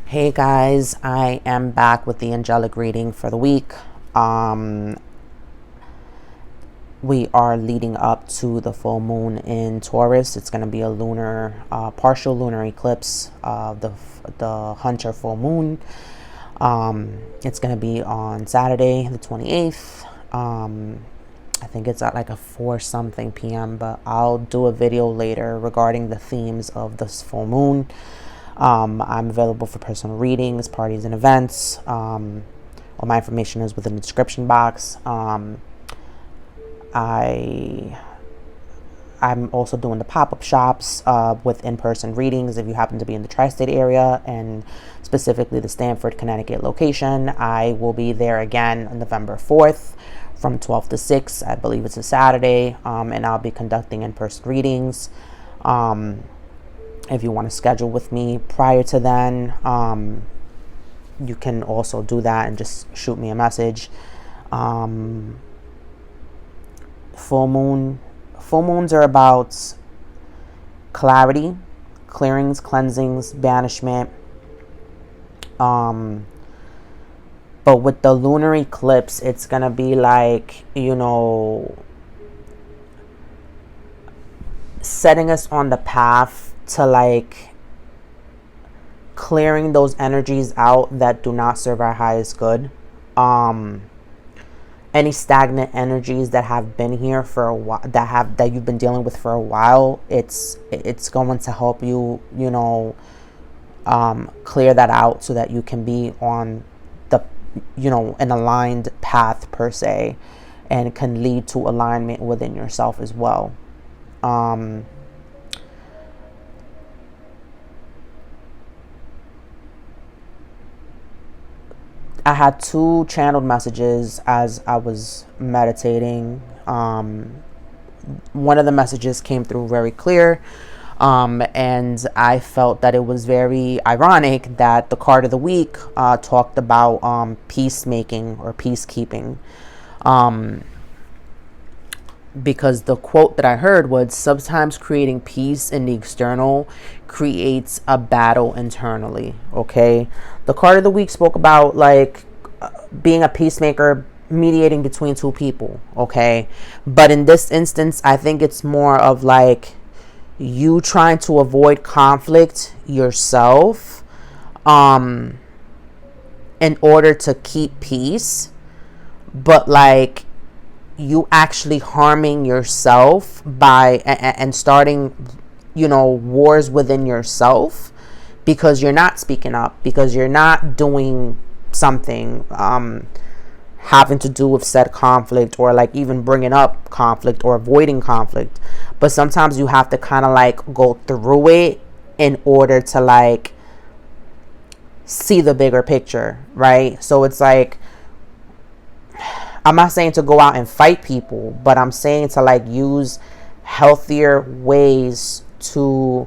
Hey guys, I am back with the angelic reading for the week. We are leading up to the full moon in Taurus. It's going to be a partial lunar eclipse of the Hunter full moon. It's going to be on Saturday, the 28th. I think it's at like a 4 something p.m., but I'll do a video later regarding the themes of this full moon. I'm available for personal readings, parties, and events. All my information is within the description box. I'm also doing the pop-up shops with in-person readings. If you happen to be in the tri-state area and specifically the Stamford, Connecticut location, I will be there again on November 4th from 12 to 6. I believe it's a Saturday, and I'll be conducting in-person readings. If you want to schedule with me prior to then, you can also do that and just shoot me a message. Full moons are about clarity, clearings, cleansings, banishment. But with the lunar eclipse, it's gonna be like, setting us on the path to like clearing those energies out that do not serve our highest good. Any stagnant energies that have been here for a while, that you've been dealing with for a while, it's going to help you, clear that out so that you can be on the, an aligned path per se, and can lead to alignment within yourself as well. I had 2 channeled messages as I was meditating. One of the messages came through very clear, and I felt that it was very ironic that the card of the week talked about peacemaking or peacekeeping, because the quote that I heard was, sometimes creating peace in the external creates a battle internally. Okay, the card of the week spoke about like being a peacemaker, mediating between 2 people. Okay, but in this instance, I think it's more of like you trying to avoid conflict yourself in order to keep peace, but like you actually harming yourself by and starting wars within yourself because you're not speaking up, because you're not doing something having to do with said conflict, or like even bringing up conflict or avoiding conflict. But sometimes you have to kind of like go through it in order to like see the bigger picture, right? So it's like, I'm not saying to go out and fight people, but I'm saying to like use healthier ways to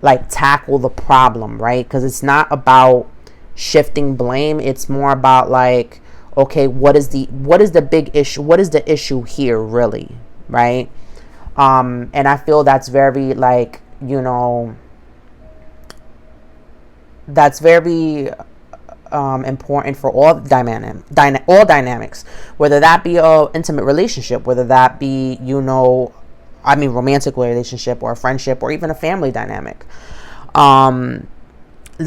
like tackle the problem, right? Because it's not about shifting blame. It's more about like, okay, what is the big issue? What is the issue here really, right? And I feel that's very like, that's very important for all dynamics, whether that be a intimate relationship, whether that be romantic relationship, or a friendship, or even a family dynamic. The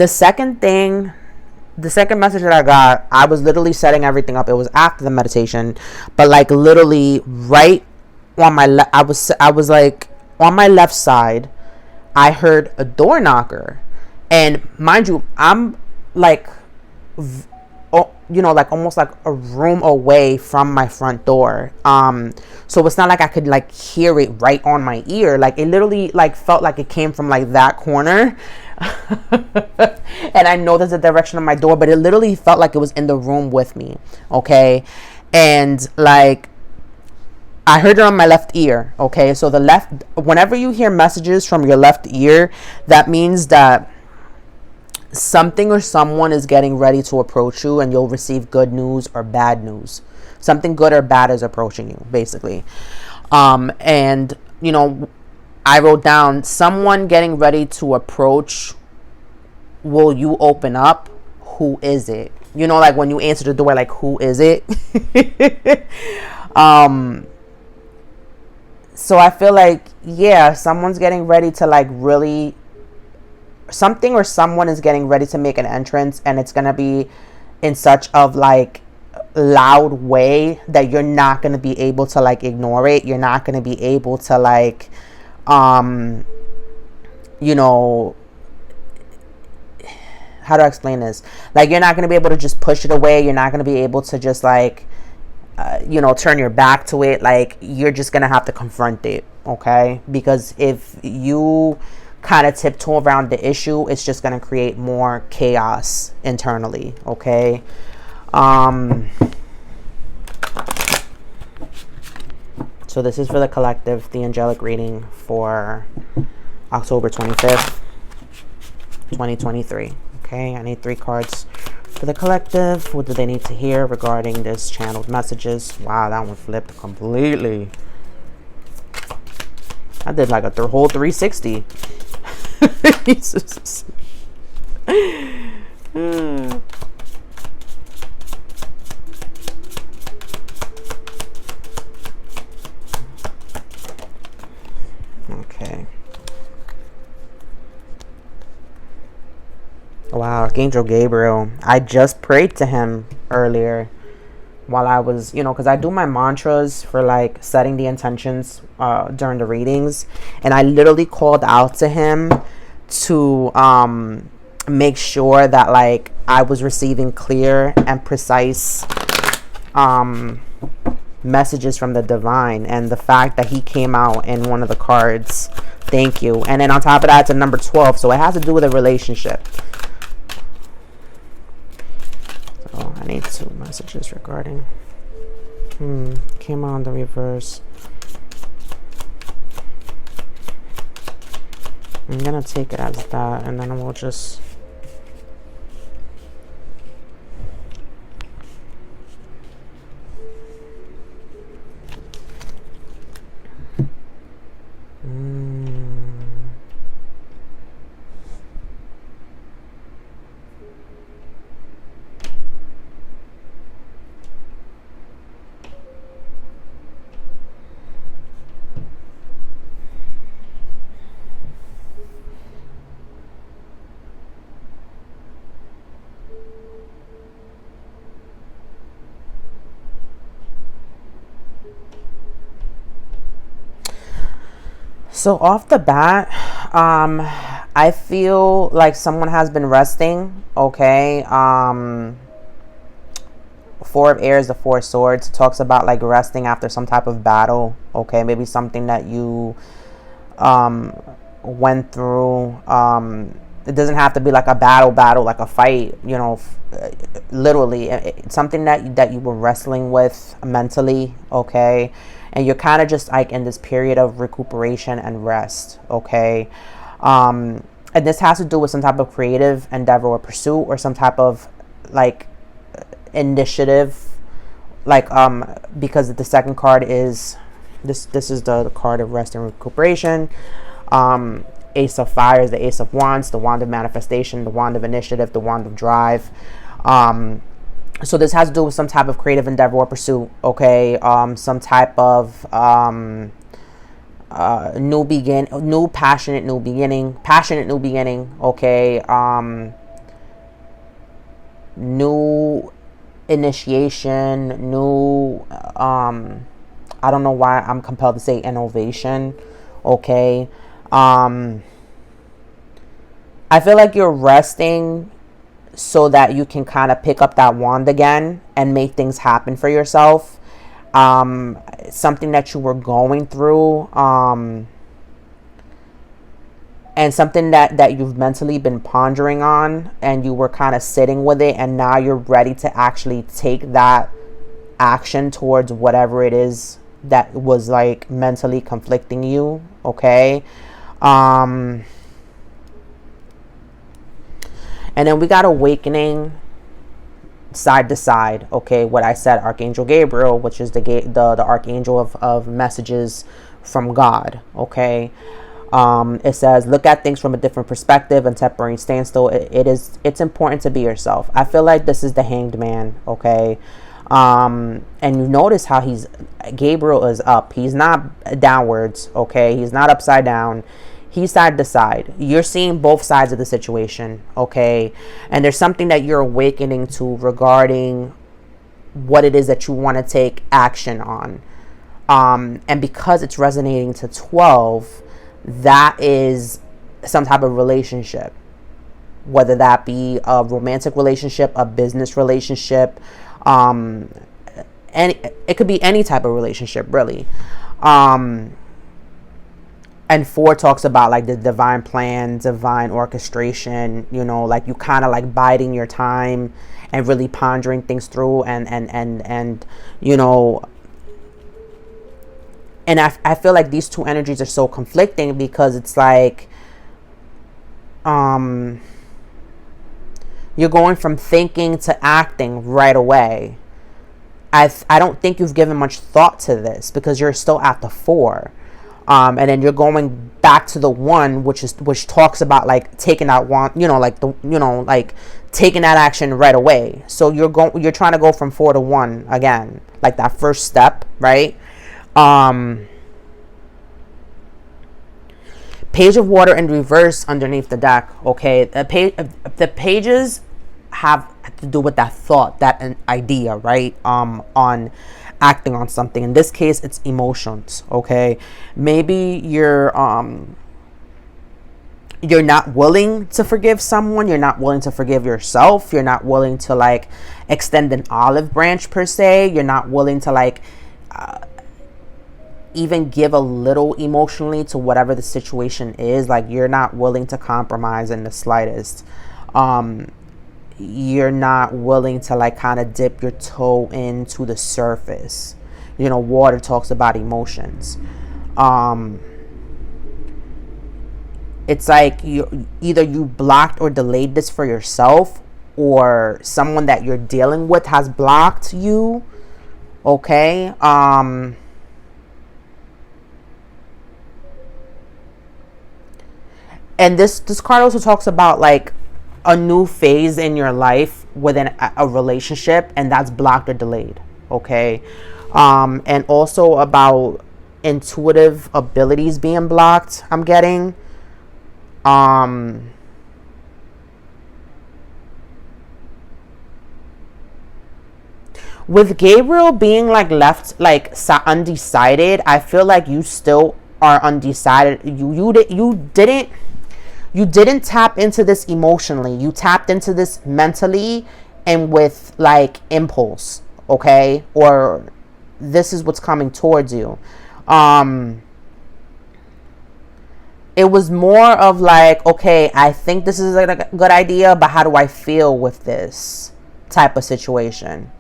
second message that I got, I was literally setting everything up. It was after the meditation, but like literally right on my I was like on my left side, I heard a door knocker, and mind you, I'm like like almost like a room away from my front door. So it's not like I could like hear it right on my ear. Like it literally like felt like it came from like that corner. And I know there's a direction of my door, but it literally felt like it was in the room with me. Okay. And like I heard it on my left ear. Okay. So whenever you hear messages from your left ear, that means that something or someone is getting ready to approach you, and you'll receive good news or bad news. Something good or bad is approaching you, basically. And I wrote down someone getting ready to approach will you open up? Who is it? You know, like when you answer the door, like, who is it? So I feel like, yeah, someone's getting ready to like really, something or someone is getting ready to make an entrance, and it's gonna be in such of like loud way that you're not gonna be able to like ignore it. You're not gonna be able to like you know, how do I explain this? Like, you're not going to be able to just push it away. You're not going to be able to just like, you know, turn your back to it. Like, you're just going to have to confront it. Okay. Because if you kind of tiptoe around the issue, it's just going to create more chaos internally. Okay. So this is for the collective, the angelic reading for October 25th, 2023. Okay, I need 3 cards for the collective. What do they need to hear regarding this channeled messages? Wow, that one flipped completely. I did like a whole 360. Jesus. Okay. Wow, Archangel Gabriel. I just prayed to him earlier while I was, you know, because I do my mantras for like setting the intentions during the readings. And I literally called out to him to make sure that like I was receiving clear and precise messages from the divine. And the fact that he came out in one of the cards, thank you. And then on top of that, it's a number 12. So it has to do with a relationship. Oh, I need 2 messages regarding. Came on the reverse. I'm gonna take it as that, and then we'll just. So off the bat, I feel like someone has been resting. Okay. 4 of Airs, the 4 of Swords, talks about like resting after some type of battle. Okay, maybe something that you went through. It doesn't have to be like a battle, like a fight. You know, literally, it's something that you were wrestling with mentally. Okay. And you're kind of just like in this period of recuperation and rest, okay? And this has to do with some type of creative endeavor or pursuit, or some type of like initiative, like because the second card is this is the card of rest and recuperation. Ace of Fire is the Ace of Wands, the wand of manifestation, the wand of initiative, the wand of drive. So this has to do with some type of creative endeavor or pursuit, okay? Some type of passionate new beginning, okay? New initiation, new, I don't know why I'm compelled to say innovation, okay? I feel like you're resting so that you can kind of pick up that wand again and make things happen for yourself. Something that you were going through, and something that you've mentally been pondering on, and you were kind of sitting with it, and now you're ready to actually take that action towards whatever it is that was like mentally conflicting you, okay? And then we got awakening side to side. Okay, what I said, Archangel Gabriel, which is the archangel of messages from God. Okay, It says, look at things from a different perspective and temporary standstill. It's important to be yourself. I feel like this is the Hanged Man, okay? And you notice how Gabriel is up. He's not downwards, okay? He's not upside down. He's side to side. You're seeing both sides of the situation, okay? And there's something that you're awakening to regarding what it is that you want to take action on. And because it's resonating to 12, that is some type of relationship, whether that be a romantic relationship, a business relationship, and it could be any type of relationship, really. And 4 talks about like the divine plan, divine orchestration, like you kind of like biding your time and really pondering things through, and and I feel like these two energies are so conflicting, because it's like you're going from thinking to acting right away. I don't think you've given much thought to this, because you're still at the 4. And then you're going back to the 1, which talks about like taking that one, like taking that action right away. So you're trying to go from 4 to 1 again, like that first step, right? Page of Water in reverse underneath the deck. Okay, the pages have to do with that thought, that idea, right? On acting on something. In this case, it's emotions. Okay, maybe you're not willing to forgive someone. You're not willing to forgive yourself. You're not willing to like extend an olive branch per se. You're not willing to like even give a little emotionally to whatever the situation is. Like you're not willing to compromise in the slightest. You're not willing to like kind of dip your toe into the surface. Water talks about emotions. It's like you blocked or delayed this for yourself, or someone that you're dealing with has blocked you. Okay. And this card also talks about like a new phase in your life within a relationship, and that's blocked or delayed. Okay. And also about intuitive abilities being blocked, I'm getting. With Gabriel being like left like undecided, I feel like you still are undecided. You didn't tap into this emotionally. You tapped into this mentally and with like impulse, okay? Or this is what's coming towards you. It was more of like, okay, I think this is like a good idea, but how do I feel with this type of situation?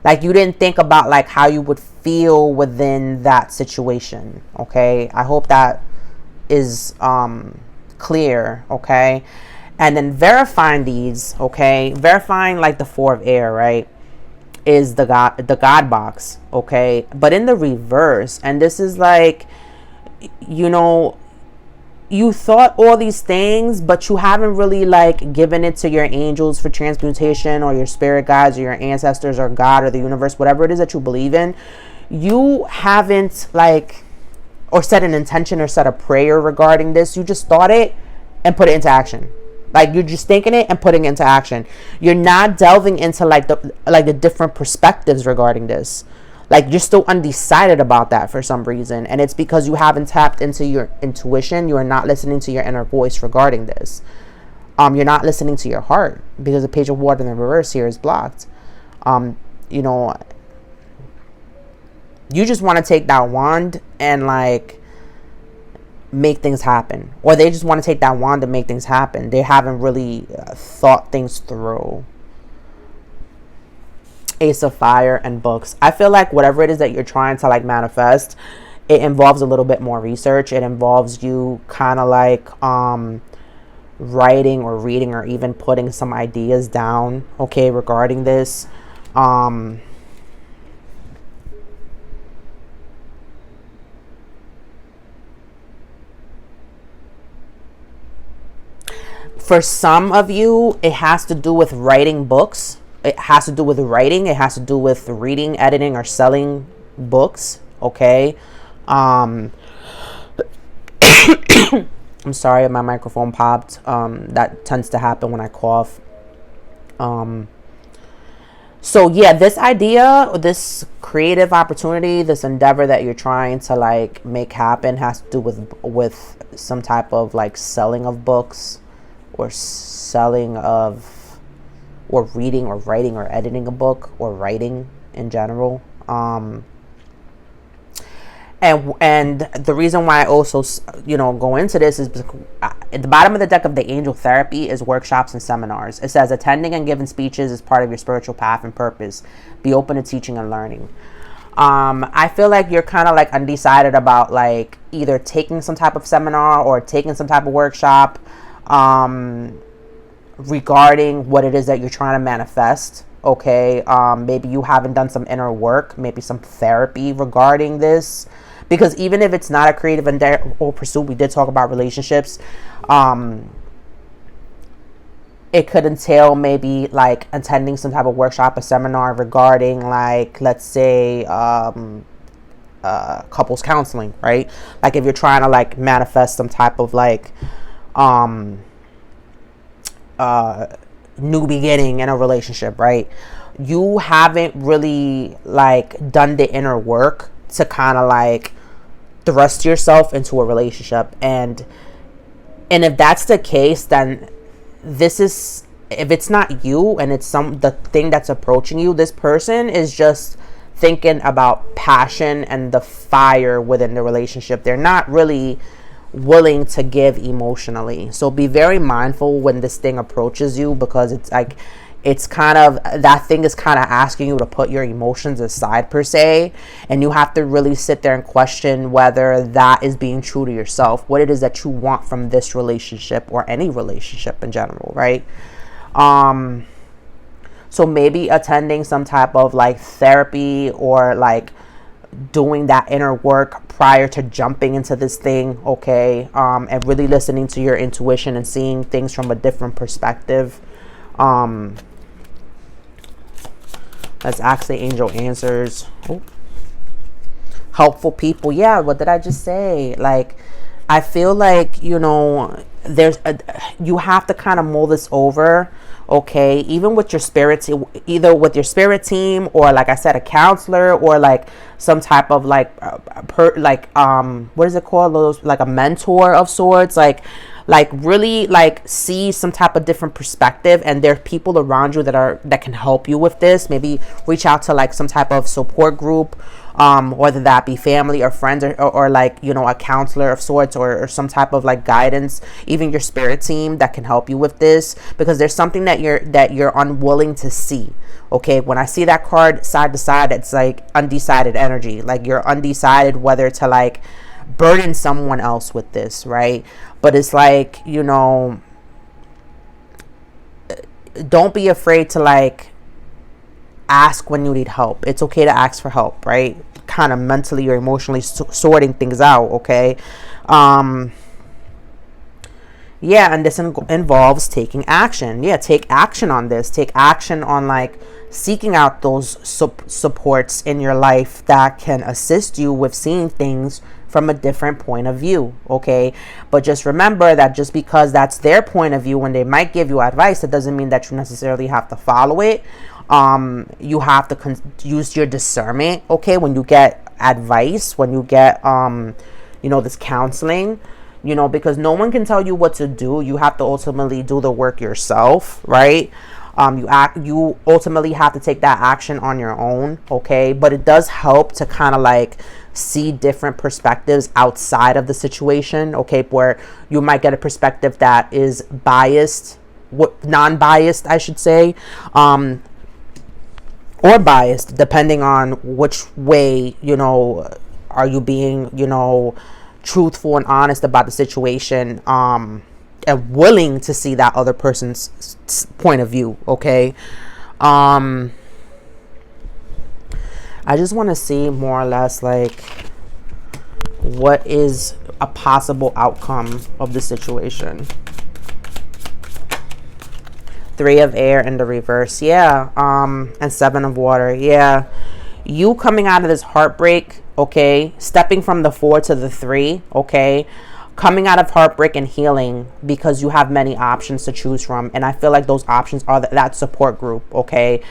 Like you didn't think about like how you would feel within that situation, okay? I hope that is clear, okay? And then verifying these, okay? Verifying like the 4 of air, right? Is the God box, okay? But in the reverse, and this is like, you thought all these things, but you haven't really like given it to your angels for transmutation, or your spirit guides, or your ancestors, or God, or the universe, whatever it is that you believe in. You haven't like, or set an intention or set a prayer regarding this. You just thought it and put it into action. Like you're just thinking it and putting it into action. You're not delving into like the different perspectives regarding this. Like you're still undecided about that for some reason, and it's because you haven't tapped into your intuition. You are not listening to your inner voice regarding this. You're not listening to your heart, because the Page of Water in the reverse here is blocked. You just want to take that wand and like make things happen, or they just want to take that wand and make things happen. They haven't really thought things through. Ace of Fire and books. I feel like whatever it is that you're trying to like manifest, it involves a little bit more research. It involves you kind of like writing or reading or even putting some ideas down, okay, regarding this. For some of you, it has to do with writing books. It has to do with writing. It has to do with reading, editing, or selling books. Okay. I'm sorry, my microphone popped. That tends to happen when I cough. So yeah, this idea, this creative opportunity, this endeavor that you're trying to like make happen has to do with some type of like selling of books, or selling of, or reading or writing or editing a book, or writing in general. And the reason why I also, go into this is because at the bottom of the deck of the Angel Therapy is workshops and seminars. It says attending and giving speeches is part of your spiritual path and purpose. Be open to teaching and learning. I feel like you're kind of like undecided about like either taking some type of seminar or taking some type of workshop regarding what it is that you're trying to manifest. Okay. Maybe you haven't done some inner work, maybe some therapy regarding this. Because even if it's not a creative endeavor or pursuit, we did talk about relationships. It could entail maybe like attending some type of workshop or seminar regarding like, let's say, couples counseling, right? Like if you're trying to like manifest some type of like new beginning in a relationship, right? You haven't really like done the inner work to kind of like thrust yourself into a relationship. And if that's the case, then this is, if it's not you and it's the thing that's approaching you, this person is just thinking about passion and the fire within the relationship. They're not really willing to give emotionally. So be very mindful when this thing approaches you, because it's like, it's kind of, that thing is kind of asking you to put your emotions aside per se, and you have to really sit there and question whether that is being true to yourself, what it is that you want from this relationship or any relationship in general, right? So maybe attending some type of like therapy, or like doing that inner work prior to jumping into this thing, okay? And really listening to your intuition and seeing things from a different perspective. Let's ask the angel answers. Oh. Helpful people. Yeah, what did I just say? Like, I feel like, there's you have to kind of mull this over, okay? Even with your spirit team, either with your spirit team, or like I said, a counselor, or like some type of like what is it called? Those, like a mentor of sorts, like really like see some type of different perspective, and there are people around you that can help you with this. Maybe reach out to like some type of support group, whether that be family or friends, or like, a counselor of sorts, or some type of like guidance, even your spirit team that can help you with this, because there's something that you're unwilling to see. Okay, when I see that card side to side, it's like undecided energy, like you're undecided whether to like burden someone else with this, right? But it's like, don't be afraid to like ask when you need help. It's okay to ask for help, right? Kind of mentally or emotionally sorting things out, okay? Yeah, and this involves taking action. Yeah, take action on this. Take action on like seeking out those supports in your life that can assist you with seeing things from a different point of view, okay? But just remember that just because that's their point of view, when they might give you advice, it doesn't mean that you necessarily have to follow it. You have to use your discernment, okay? When you get advice, when you get, this counseling, because no one can tell you what to do. You have to ultimately do the work yourself, right? You ultimately have to take that action on your own, okay? But it does help to kind of like see different perspectives outside of the situation, okay? Where you might get a perspective that is biased, non-biased, I should say, or biased, depending on which way, are you being, truthful and honest about the situation, and willing to see that other person's point of view, okay? I just want to see more or less like what is a possible outcome of the situation. Three of air in the reverse. Yeah. And seven of water. Yeah. You coming out of this heartbreak, okay, stepping from the 4 to the 3, okay, coming out of heartbreak and healing because you have many options to choose from. And I feel like those options are that support group, okay,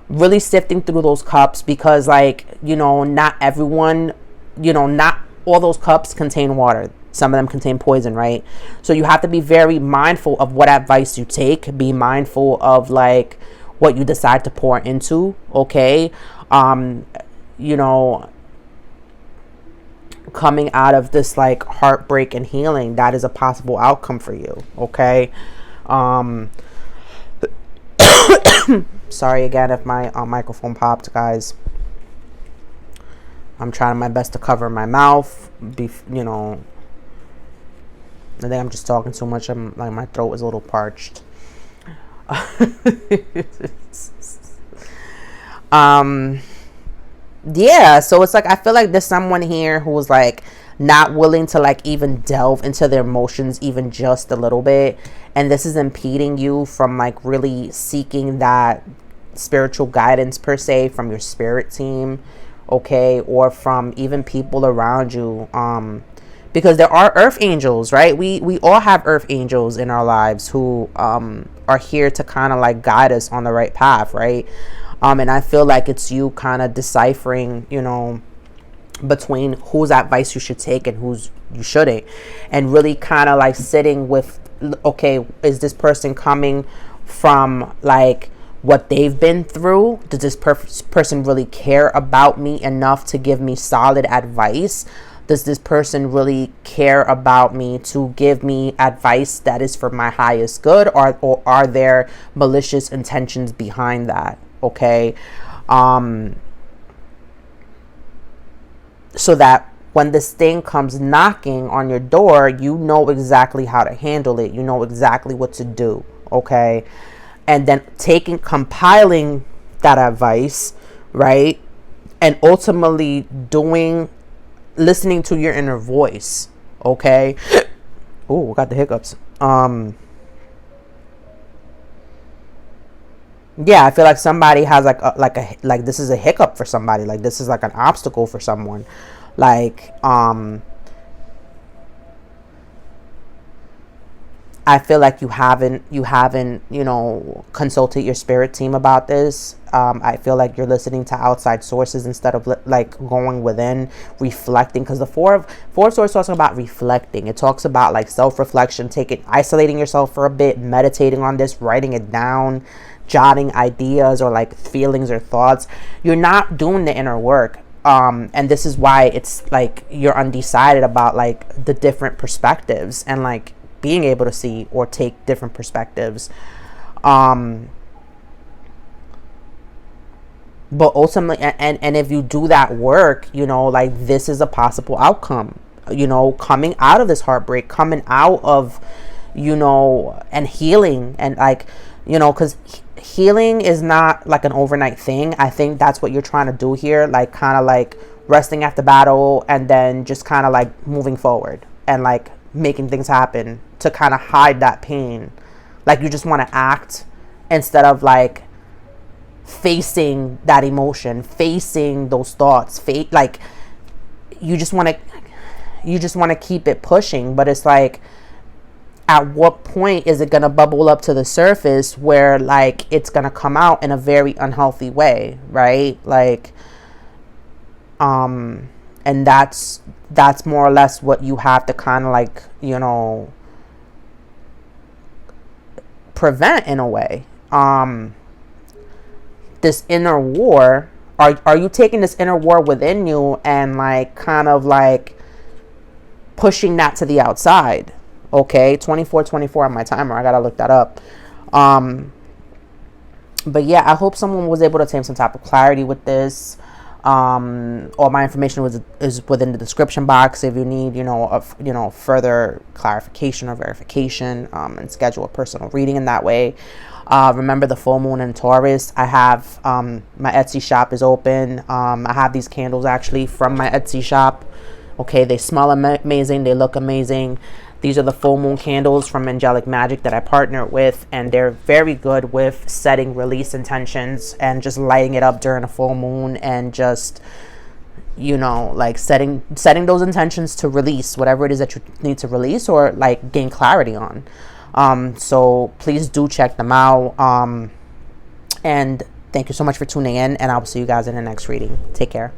really sifting through those cups because, like, not everyone, not all those cups contain water. Some of them contain poison, right? So you have to be very mindful of what advice you take. Be mindful of, like, what you decide to pour into, okay? Coming out of this, like, heartbreak and healing, that is a possible outcome for you, okay? Sorry again if my microphone popped, guys. I'm trying my best to cover my mouth. I think I'm just talking too much. My throat is a little parched. Yeah, so it's like I feel like there's someone here who was, like, not willing to, like, even delve into their emotions even just a little bit, and this is impeding you from, like, really seeking that spiritual guidance per se from your spirit team, okay, or from even people around you, because there are earth angels, right? We all have earth angels in our lives who are here to kind of, like, guide us on the right path, right? And I feel like it's you kind of deciphering, between whose advice you should take and whose you shouldn't, and really kind of, like, sitting with, okay, is this person coming from, like, what they've been through? Does this person really care about me enough to give me solid advice? Does this person really care about me to give me advice that is for my highest good, or are there malicious intentions behind that? Okay. So that when this thing comes knocking on your door, you know exactly how to handle it. You know exactly what to do. Okay. And then compiling that advice, right? And ultimately listening to your inner voice. Okay. Oh, got the hiccups. Yeah, I feel like somebody has like this is a hiccup for somebody. Like, this is like an obstacle for someone. Like, I feel like you haven't, consulted your spirit team about this. I feel like you're listening to outside sources instead of, like, going within, reflecting. Because the four of swords talks about reflecting. It talks about, like, self-reflection, isolating yourself for a bit, meditating on this, writing it down, jotting ideas or, like, feelings or thoughts. You're not doing the inner work. And this is why it's like you're undecided about, like, the different perspectives and, like, being able to see or take different perspectives. But ultimately, and if you do that work, like, this is a possible outcome, coming out of this heartbreak, coming out of, and healing, and, like, because healing is not, like, an overnight thing. I think that's what you're trying to do here, like, kind of, like, resting after battle and then just kind of, like, moving forward and, like, making things happen to kind of hide that pain. Like, you just want to act instead of, like, facing that emotion, facing those thoughts, like, you just want to keep it pushing. But it's like, at what point is it going to bubble up to the surface where, like, it's going to come out in a very unhealthy way, right? Like, and that's more or less what you have to kind of, like, prevent in a way. This inner war, are you taking this inner war within you and, like, kind of, like, pushing that to the outside? Okay, 24 on my timer. I gotta look that up. But yeah, I hope someone was able to attain some type of clarity with this. All my information is within the description box if you need, further clarification or verification, and schedule a personal reading in that way. Remember the full moon in Taurus. I have my Etsy shop is open. I have these candles actually from my Etsy shop. Okay, they smell amazing. They look amazing. These are the full moon candles from Angelic Magic that I partner with, and they're very good with setting release intentions and just lighting it up during a full moon, and just, you know, like setting those intentions to release whatever it is that you need to release or like gain clarity on. So please do check them out. And thank you so much for tuning in, and I'll see you guys in the next reading. Take care.